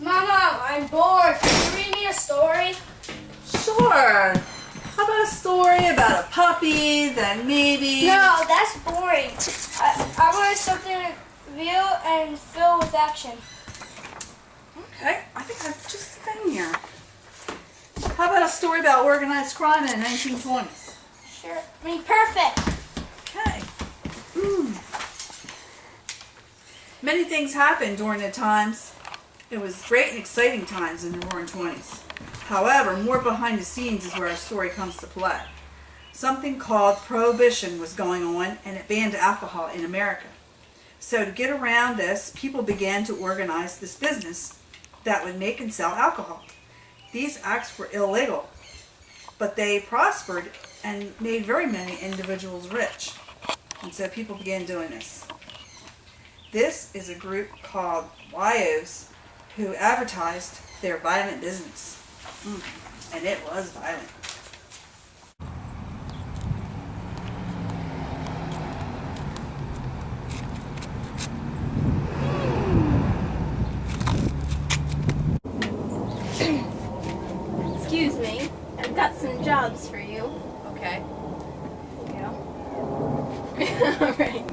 Mama, I'm bored. Can you read me a story? Sure. How about a story about a puppy that maybe... No, that's boring. I want something real and filled with action. Okay, I think I've just been here. How about a story about organized crime in the 1920s? Sure. Perfect. Okay. Many things happened during the times. It was great and exciting times in the Roaring Twenties. However, more behind the scenes is where our story comes to play. Something called Prohibition was going on, and it banned alcohol in America. So to get around this, people began to organize this business that would make and sell alcohol. These acts were illegal, but they prospered and made very many individuals rich. And so people began doing this. This is a group called YOs who advertised their violent business. And it was violent. Excuse me, I've got some jobs for you. Okay. Yeah. All right.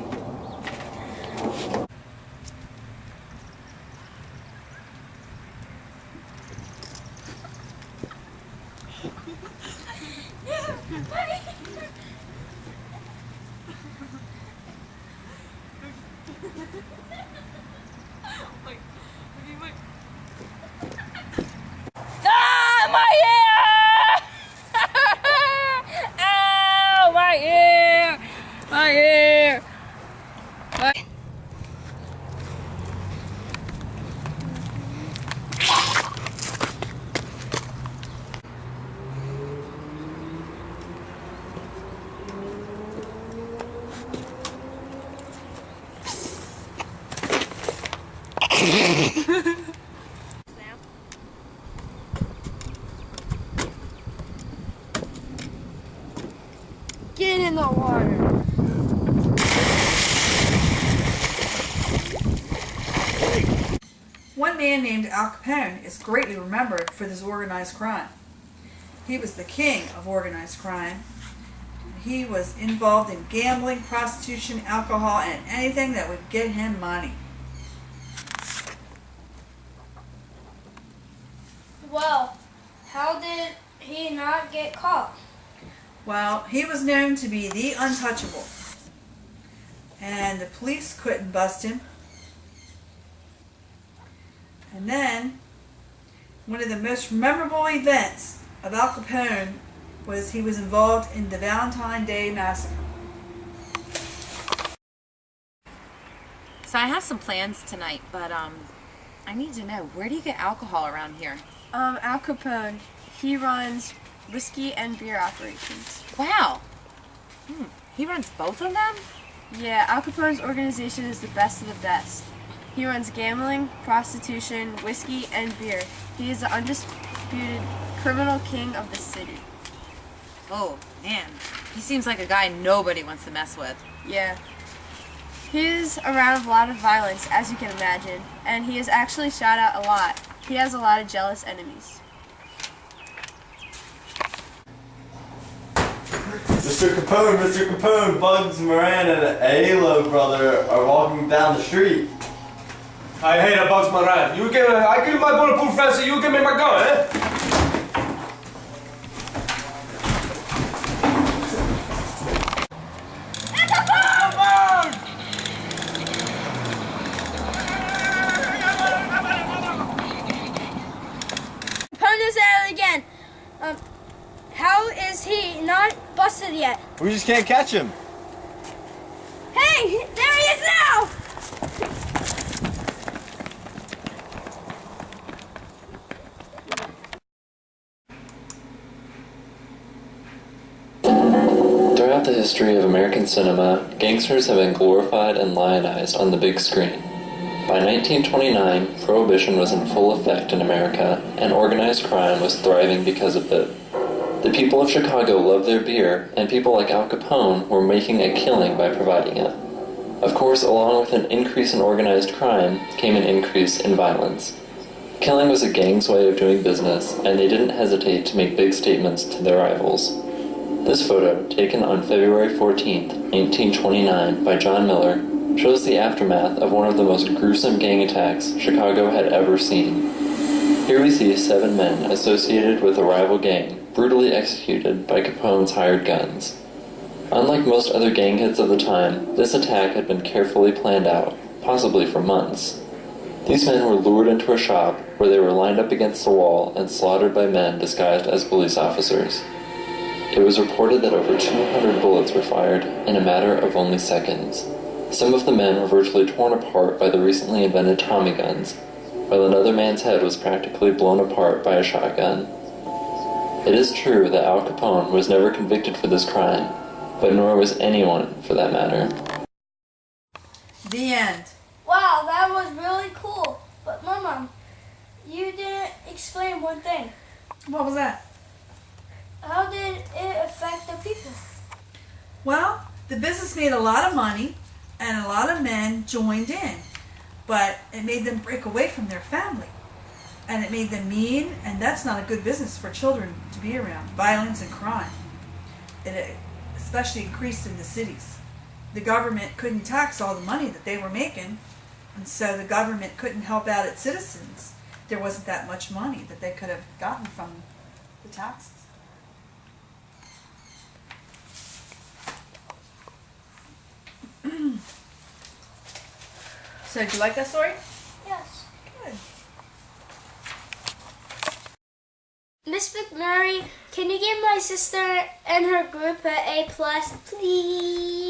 Ah, my ear! Ow, my ear! My ear! Get in the water. One man named Al Capone is greatly remembered for this organized crime. He was the king of organized crime. He was involved in gambling, prostitution, alcohol, and anything that would get him money. Well, how did he not get caught? Well, he was known to be the untouchable. And the police couldn't bust him. And then, one of the most memorable events of Al Capone was he was involved in the Valentine Day Massacre. So I have some plans tonight, but I need to know, where do you get alcohol around here? Al Capone, he runs whiskey and beer operations. Wow. He runs both of them? Yeah, Al Capone's organization is the best of the best. He runs gambling, prostitution, whiskey, and beer. He is the undisputed criminal king of the city. Oh, man. He seems like a guy nobody wants to mess with. Yeah. He is around a lot of violence, as you can imagine, and he is actually shot at a lot. He has a lot of jealous enemies. Mr. Capone, Bugs Moran and Alo brother are walking down the street. I hate a Bugs Moran. I give you my bulletproof vest, you give me my gun, eh? Capone is at it again. How is he not busted yet? We just can't catch him. Hey, there he is now! Throughout the history of American cinema, gangsters have been glorified and lionized on the big screen. By 1929, Prohibition was in full effect in America, and organized crime was thriving because of it. The people of Chicago loved their beer, and people like Al Capone were making a killing by providing it. Of course, along with an increase in organized crime came an increase in violence. Killing was a gang's way of doing business, and they didn't hesitate to make big statements to their rivals. This photo, taken on February 14, 1929 by John Miller, shows the aftermath of one of the most gruesome gang attacks Chicago had ever seen. Here we see 7 men associated with a rival gang brutally executed by Capone's hired guns. Unlike most other gang hits of the time, this attack had been carefully planned out, possibly for months. These men were lured into a shop where they were lined up against the wall and slaughtered by men disguised as police officers. It was reported that over 200 bullets were fired in a matter of only seconds. Some of the men were virtually torn apart by the recently invented Tommy guns, while another man's head was practically blown apart by a shotgun. It is true that Al Capone was never convicted for this crime, but nor was anyone for that matter. The end. Wow, that was really cool. But Mama, you didn't explain one thing. What was that? How did it affect the people? Well, the business made a lot of money, and a lot of men joined in, but it made them break away from their family. And it made them mean, and that's not a good business for children to be around. Violence and crime. It especially increased in the cities. The government couldn't tax all the money that they were making, and so the government couldn't help out its citizens. There wasn't that much money that they could have gotten from the taxes. So, do you like that story? Yes. Good. Miss McMurray, can you give my sister and her group an A+, please?